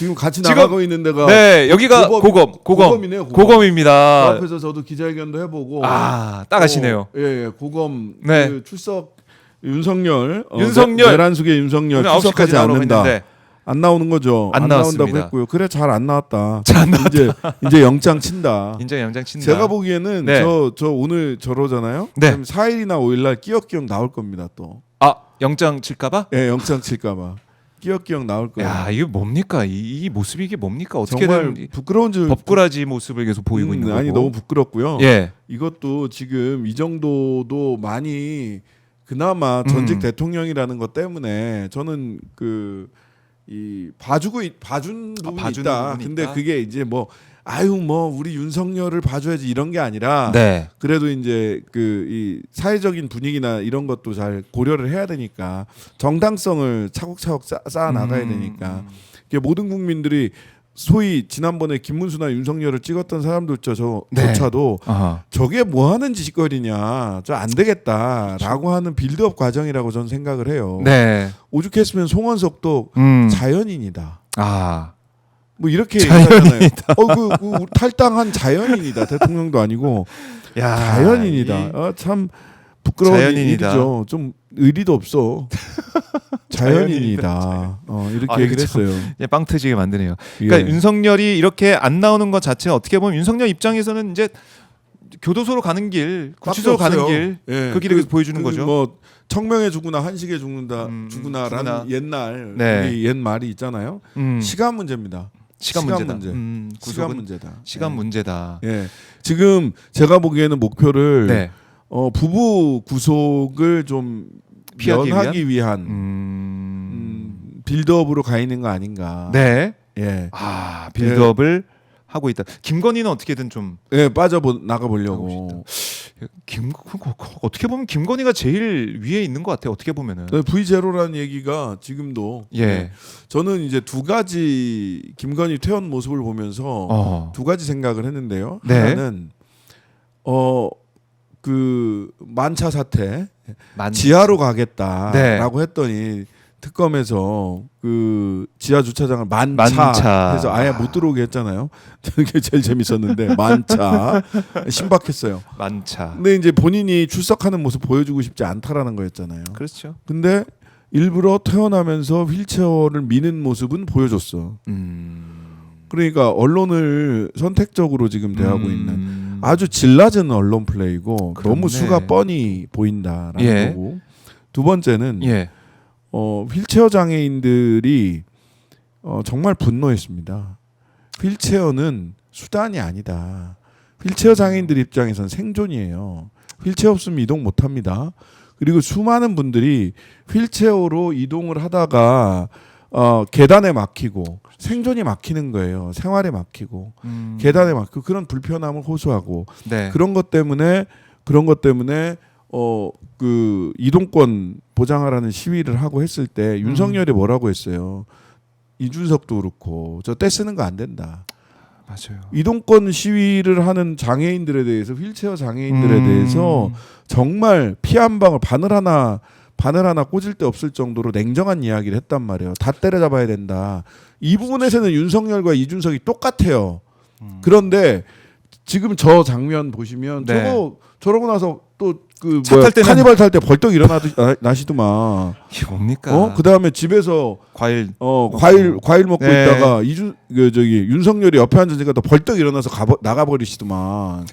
지금 같이 지금- 나가고 있는 데가 네, 여기가 고검이네요. 고검입니다. 그 앞에서 저도 기자회견도 해보고 딱 하시네요. 예, 고검 네. 그 출석 윤석열 내란숙의 윤석열 오늘 9시까지 출석하지 나오라고 않는다. 했는데 안 나오는 거죠. 안 나온다고 나왔습니다. 했고요. 그래 잘 안 나왔다. 잘 안 나왔다. 이제 영장 친다. 인정 영장 친다. 제가 보기에는 네. 저 오늘 저러잖아요. 네. 그럼 4일이나 5일날 끼역끼역 나올 겁니다. 또. 영장 칠까봐? 예, 영장 칠까봐. 끼역끼역 나올 거예요. 야, 이게 뭡니까? 이 모습이 이게 뭡니까? 정말 어떻게든 부끄러운 줄 법꾸라지 모습을 계속 보이고 있는 거고. 아니 너무 부끄럽고요. 예. 이것도 지금 이 정도도 많이 그나마 전직 대통령이라는 것 때문에 저는 이 봐준 부분이 봐준 있다. 부분이 근데 있다? 그게 이제 뭐 우리 윤석열을 봐줘야지 이런 게 아니라 네. 그래도 이제 이 사회적인 분위기나 이런 것도 잘 고려를 해야 되니까 정당성을 차곡차곡 쌓아 나가야 되니까 이게 모든 국민들이 소위 지난번에 김문수나 윤석열을 찍었던 사람들조차도 아하. 저게 뭐 하는 짓거리냐, 저 안 되겠다라고 하는 빌드업 과정이라고 저는 생각을 해요. 네. 오죽했으면 송원석도 자연인이다. 뭐 이렇게 자연인이다. 얘기하잖아요. 그 탈당한 자연인이다. 대통령도 아니고 야, 자연인이다. 참 부끄러운 자연인이다. 일이죠. 좀 의리도 없어. 자연인이다. 이렇게 얘기를 참, 했어요. 빵 터지게 만드네요. 그러니까 예. 윤석열이 이렇게 안 나오는 것 자체는 어떻게 보면 윤석열 입장에서는 이제 교도소로 가는 길, 구치소로 가는 길, 예. 그 길을 보여주는 거죠. 뭐 청명에 죽으나 한식에 죽는다라는 죽으나. 옛날 네. 우리 옛 말이 있잖아요. 시간 문제입니다. 시간 문제다. 시간 구속은 문제다. 시간 예. 문제다. 예. 지금 제가 보기에는 목표를 네. 부부 구속을 좀 피하기 면하기 위한 빌드업으로 가 있는 거 아닌가. 네. 예. 빌드업을 하고 있다. 김건희는 어떻게든 좀 빠져 나가 보려고. 어떻게 보면 김건희가 제일 위에 있는 것 같아요. 어떻게 보면은. V0라는 얘기가 지금도 예. 저는 이제 두 가지 김건희 퇴원 모습을 보면서 두 가지 생각을 했는데요. 네. 하나는 그 만차 사태 지하로 가겠다라고 했더니 특검에서 그 지하 주차장을 만차 해서 아예 못 들어오게 했잖아요. 그게 제일 재밌었는데 만차 신박했어요. 만차. 근데 이제 본인이 출석하는 모습 보여주고 싶지 않다라는 거였잖아요. 그렇죠. 근데 일부러 퇴원하면서 휠체어를 미는 모습은 보여줬어. 그러니까 언론을 선택적으로 지금 대하고 있는 아주 질 낮은 언론 플레이고 그렇네. 너무 수가 뻔히 보인다라는 예. 거고. 두 번째는 예. 휠체어 장애인들이 정말 분노했습니다. 휠체어는 수단이 아니다. 휠체어 장애인들 입장에서는 생존이에요. 휠체어 없으면 이동 못합니다. 그리고 수많은 분들이 휠체어로 이동을 하다가 계단에 막히고 생존이 막히는 거예요. 생활에 막히고 계단에 막히고 그런 불편함을 호소하고 네. 그런 것 때문에 그 이동권 보장하라는 시위를 하고 했을 때 윤석열이 뭐라고 했어요. 이준석도 그렇고 저 떼쓰는 거 안 된다. 맞아요. 이동권 시위를 하는 장애인들에 대해서 휠체어 장애인들에 대해서 정말 피 한 방울 바늘 하나 꽂을 데 없을 정도로 냉정한 이야기를 했단 말이에요. 다 때려잡아야 된다. 이 부분에서는 윤석열과 이준석이 똑같아요. 그런데 지금 저 장면 보시면 네. 저러고 나서 또 차 탈 때는- 카니발 탈 때 벌떡 일어나시더만. 이게 뭡니까? 그다음에 집에서 과일 과일 먹고 네. 있다가 윤석열이 옆에 앉으니까 또 벌떡 일어나서 나가 버리시더만.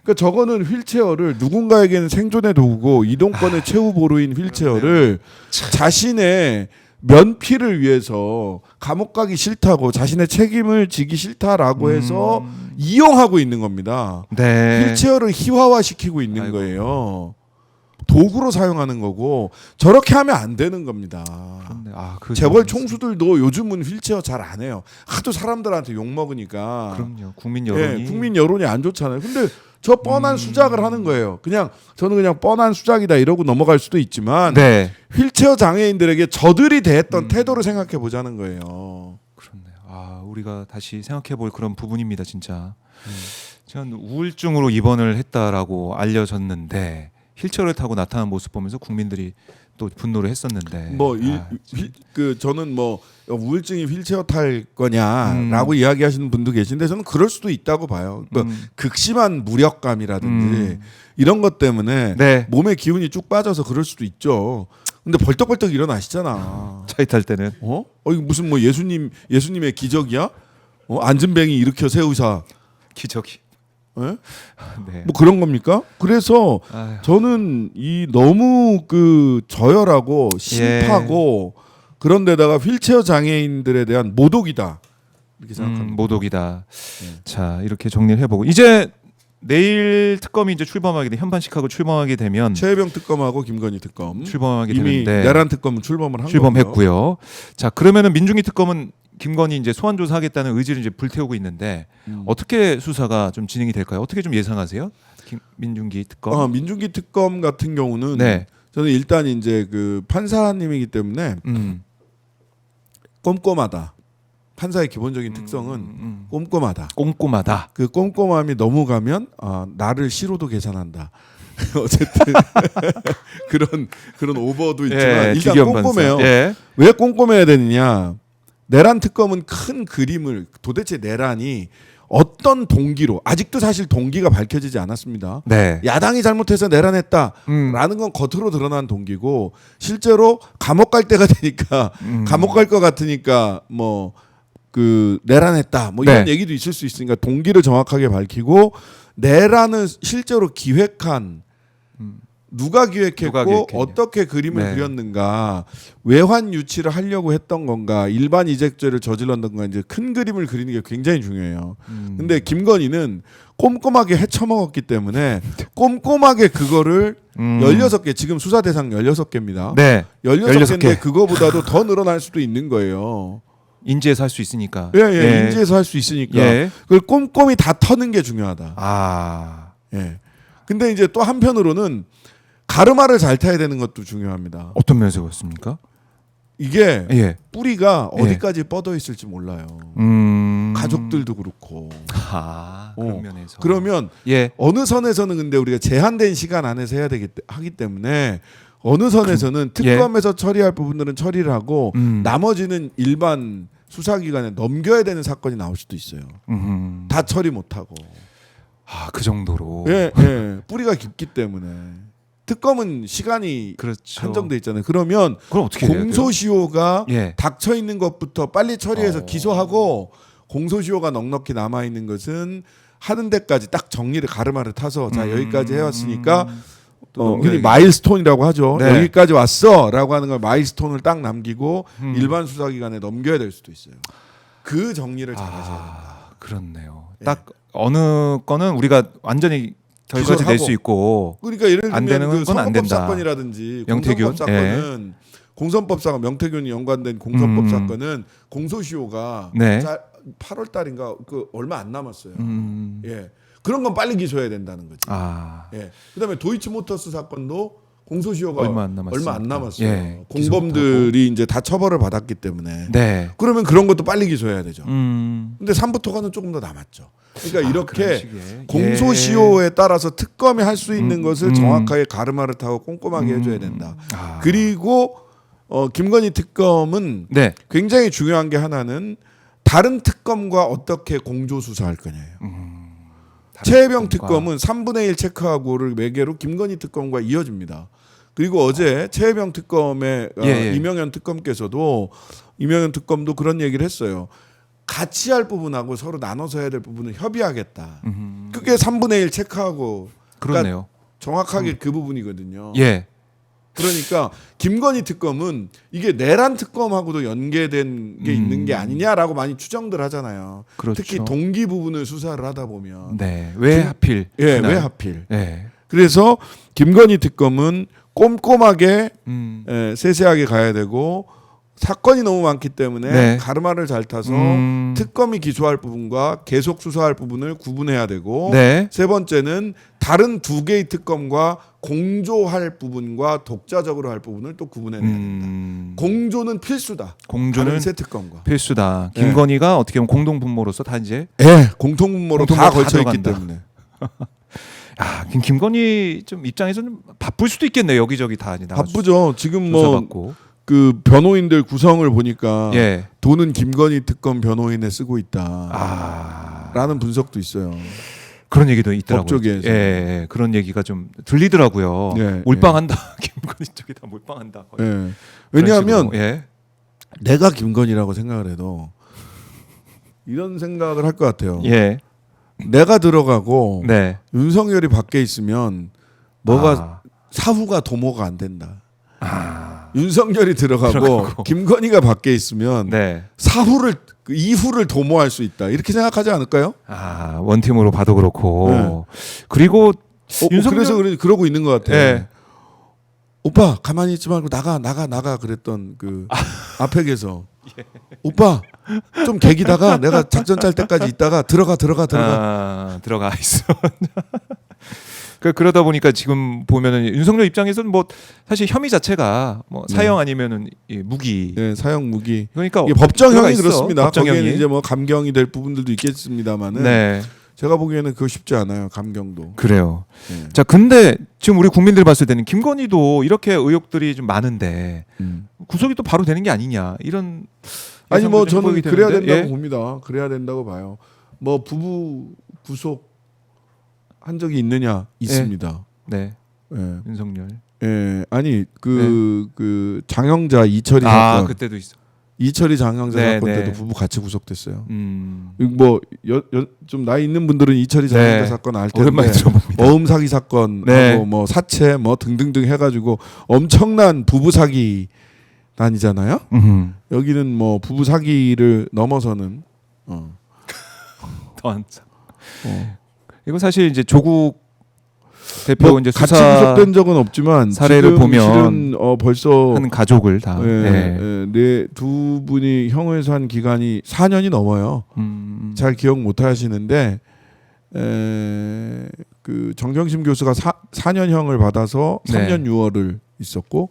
그러니까 저거는 휠체어를 누군가에게는 생존의 도구고 이동권의 최후 보루인 휠체어를 자신의 면피를 위해서 감옥 가기 싫다고 자신의 책임을 지기 싫다라고 해서 이용하고 있는 겁니다. 네. 휠체어를 희화화시키고 있는 아이고. 거예요. 도구로 사용하는 거고 저렇게 하면 안 되는 겁니다. 그 재벌 총수들도 요즘은 휠체어 잘 안 해요. 하도 사람들한테 욕 먹으니까. 그럼요. 국민 여론이 국민 여론이 안 좋잖아요. 근데 저 뻔한 수작을 하는 거예요. 저는 그냥 뻔한 수작이다 이러고 넘어갈 수도 있지만 네. 휠체어 장애인들에게 저들이 대했던 태도를 생각해 보자는 거예요. 그렇네요. 우리가 다시 생각해 볼 그런 부분입니다, 진짜. 전 우울증으로 입원을 했다라고 알려졌는데 휠체어를 타고 나타난 모습 보면서 국민들이 또 분노를 했었는데 뭐 저는 뭐 우울증이 휠체어 탈 거냐라고 이야기하시는 분도 계신데 저는 그럴 수도 있다고 봐요. 그러니까 극심한 무력감이라든지 이런 것 때문에 네. 몸의 기운이 쭉 빠져서 그럴 수도 있죠. 근데 벌떡벌떡 일어나시잖아. 차에 탈 때는 이거 무슨 뭐 예수님의 기적이야? 안전뱅이 일으켜 세우사. 기적이. 예? 네. 뭐 그런 겁니까? 그래서 아유. 저는 이 너무 그 저열하고 심파고 그런데다가 휠체어 장애인들에 대한 모독이다 이렇게 생각합니다. 모독이다. 자 이렇게 정리를 해보고 이제 내일 특검이 이제 출범하게 돼 현반식하고 출범하게 되면 최혜병 특검하고 김건희 특검 출범하게 이미 되는데 내란 특검은 출범을 한 거고요. 출범했고요. 자 그러면은 민중기 특검은 김건희 이제 소환 조사하겠다는 의지를 이제 불태우고 있는데 어떻게 수사가 좀 진행이 될까요? 어떻게 좀 예상하세요? 민중기 특검. 민중기 특검 같은 경우는 네. 저는 일단 이제 그 판사님이기 때문에 꼼꼼하다. 판사의 기본적인 특성은 꼼꼼하다. 꼼꼼하다. 그 꼼꼼함이 넘어가면 나를 시로도 계산한다. 어쨌든 그런 오버도 있지만 일단 꼼꼼해요. 왜 꼼꼼해야 되느냐? 내란 특검은 큰 그림을 도대체 내란이 어떤 동기로 아직도 사실 동기가 밝혀지지 않았습니다. 네. 야당이 잘못해서 내란했다라는 건 겉으로 드러난 동기고 실제로 감옥 갈 때가 되니까 감옥 갈 것 같으니까 뭐 그 내란했다 뭐 이런 얘기도 있을 수 있으니까 동기를 정확하게 밝히고 내란을 실제로 기획한 누가 기획했고 어떻게 그림을 그렸는가 외환 유치를 하려고 했던 건가 일반 이적죄를 저질렀던 건가 이제 큰 그림을 그리는 게 굉장히 중요해요. 근데 김건희는 꼼꼼하게 헤쳐먹었기 때문에 꼼꼼하게 그거를 16개 지금 수사 대상 16개입니다. 네. 16개인데 그거보다도 더 늘어날 수도 있는 거예요. 인지해서 할 수 있으니까. 인지해서 할 수 있으니까 그걸 꼼꼼히 다 터는 게 중요하다. 근데 이제 또 한편으로는 가르마를 잘 타야 되는 것도 중요합니다. 어떤 면에서 그렇습니까? 이게 뿌리가 어디까지 뻗어 있을지 몰라요. 가족들도 그렇고. 그런 면에서. 그러면 어느 선에서는 근데 우리가 제한된 시간 안에서 해야 하기 때문에 어느 선에서는 특검에서 처리할 부분들은 처리를 하고 나머지는 일반 수사기관에 넘겨야 되는 사건이 나올 수도 있어요. 다 처리 못하고. 그 정도로. 뿌리가 깊기 때문에. 특검은 시간이 그렇죠. 한정돼 있잖아요. 그러면 그럼 어떻게 공소시효가 닥쳐 있는 것부터 빨리 처리해서 기소하고 공소시효가 넉넉히 남아 있는 것은 하는 데까지 딱 정리를 가르마를 타서 자 여기까지 해왔으니까 흔히 마일스톤이라고 하죠. 여기까지 왔어라고 하는 걸 마일스톤을 딱 남기고 일반 수사기관에 넘겨야 될 수도 있어요. 그 정리를 잘 하셔야 됩니다. 그렇네요. 딱 어느 거는 우리가 완전히 결과지 낼 수 있고 그러니까 예를 들면 안 되는 그 건 안 선거법 된다. 사건이라든지 명태균 공선법 사건은 공선법 사건 명태균이 연관된 공선법 사건은 공소시효가 8월 달인가 그 얼마 안 남았어요. 그런 건 빨리 기소해야 된다는 거지. 그다음에 도이치모터스 사건도 공소시효가 얼마 안 남았어요. 공범들이 이제 다 처벌을 받았기 때문에. 그러면 그런 것도 빨리 기소해야 되죠. 근데 3부 토가는 조금 더 남았죠. 그러니까 이렇게 공소시효에 따라서 특검이 할 수 있는 것을 정확하게 가르마를 타고 꼼꼼하게 해줘야 된다. 그리고 김건희 특검은 굉장히 중요한 게 하나는 다른 특검과 어떻게 공조수사할 거냐예요. 최혜병 특검은 3분의 1 체크하고를 매개로 김건희 특검과 이어집니다. 그리고 어제 최혜병 특검의 이명현 특검께서도 이명현 특검도 그런 얘기를 했어요. 같이 할 부분하고 서로 나눠서 해야 될 부분은 협의하겠다. 그게 3분의 1 체크하고 그러네요. 정확하게 그 부분이거든요. 그러니까 김건희 특검은 이게 내란 특검하고도 연계된 게 있는 게 아니냐라고 많이 추정들 하잖아요. 특히 동기 부분을 수사를 하다 보면 왜 하필? 왜 하필? 그래서 김건희 특검은 꼼꼼하게 세세하게 가야 되고 사건이 너무 많기 때문에 가르마를 잘 타서 특검이 기소할 부분과 계속 수사할 부분을 구분해야 되고 세 번째는 다른 2개의 특검과 공조할 부분과 독자적으로 할 부분을 또 구분해내야 된다. 공조는 필수다. 공조는 새 특검과 필수다. 김건희가 어떻게 보면 공동 분모로서 다 이제 공통 분모로 다 걸쳐 있기 때문에. 김건희 좀 입장에서는 바쁠 수도 있겠네요. 여기저기 다 나가서 바쁘죠. 지금 뭐 조사받고. 그 변호인들 구성을 보니까 예. 돈은 김건희 특검 변호인에 쓰고 있다. 아. 라는 분석도 있어요. 그런 얘기도 있더라고요. 법조계에서. 예, 그런 얘기가 좀 들리더라고요. 예, 몰빵한다. 김건희 쪽이 다 몰빵한다. 거의. 예. 그런 왜냐하면 식으로. 예. 내가 김건희라고 생각을 해도 이런 생각을 할 것 같아요. 예. 내가 들어가고 네. 윤석열이 밖에 있으면 뭐가 아. 사후가 도모가 안 된다. 아. 윤석열이 들어가고 김건희가 밖에 있으면 네. 사후를 그 이후를 도모할 수 있다. 이렇게 생각하지 않을까요? 아, 원팀으로 봐도 그렇고. 네. 그리고 그래서 그러고 있는 것 같아요. 예. 오빠 가만히 있지 말고 나가 그랬던 그 앞에게서 오빠 좀 개기다가 내가 작전 짤 때까지 있다가 들어가. 아, 들어가 있어. 그러다 보니까 지금 보면은 윤석열 입장에서는 뭐 사실 혐의 자체가 뭐 사형 아니면은 이 무기. 네, 사형 무기. 그러니까 이게 법정형이 들어가 있어. 그렇습니다. 법정형이. 거기에는 이제 뭐 감경이 될 부분들도 있겠습니다만은 네. 제가 보기에는 그거 쉽지 않아요. 감경도. 그래요. 네. 자, 근데 지금 우리 국민들 봤을 때는 김건희도 이렇게 의혹들이 좀 많은데 구속이 또 바로 되는 게 아니냐 이런. 아니 뭐 예상도 좀 저는 보이게 그래야 되는데. 된다고 봅니다. 그래야 된다고 봐요. 뭐 부부 구속 한 적이 있느냐 있습니다. 네. 예. 윤석열. 예. 아니 그 장영자 이철이 아, 사건. 그때도 있어. 이철이 장영자 네, 사건 네. 때도 부부 같이 구속됐어요. 음. 뭐 좀 나이 있는 분들은 이철이 장영자 네. 사건 알 텐데 오랜만에 들어봅니다. 어음 사기 사건 네. 하고 뭐 사채 뭐 등등등 해가지고 엄청난 부부 사기 단이잖아요. 여기는 뭐 부부 사기를 넘어서는 더한. 이거 사실 이제 조국 대표 뭐 이제 같이 수사 구속된 적은 없지만 사례를 지금 보면 실은 벌써 한 가족을 다. 두 분이 형에서 한 기간이 4년이 넘어요. 잘 기억 못 하시는데 그 정경심 교수가 4년형을 받아서 3년 6월을 있었고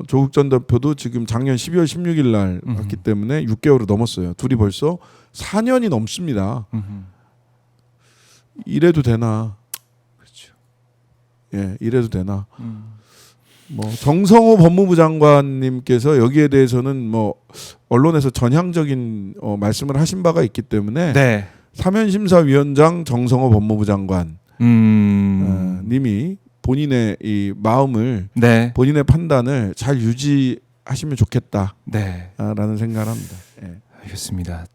조국 전 대표도 지금 작년 12월 16일 날 받기 때문에 6개월을 넘었어요. 둘이 벌써 4년이 넘습니다. 이래도 되나? 그렇죠. 예, 이래도 되나? 뭐 정성호 법무부 장관님께서 여기에 대해서는 뭐 언론에서 전향적인 말씀을 하신 바가 있기 때문에 네. 사면심사위원장 정성호 법무부 장관 님이 본인의 이 마음을 네. 본인의 판단을 잘 유지하시면 좋겠다라는 네. 생각을 합니다. 예. 알겠습니다.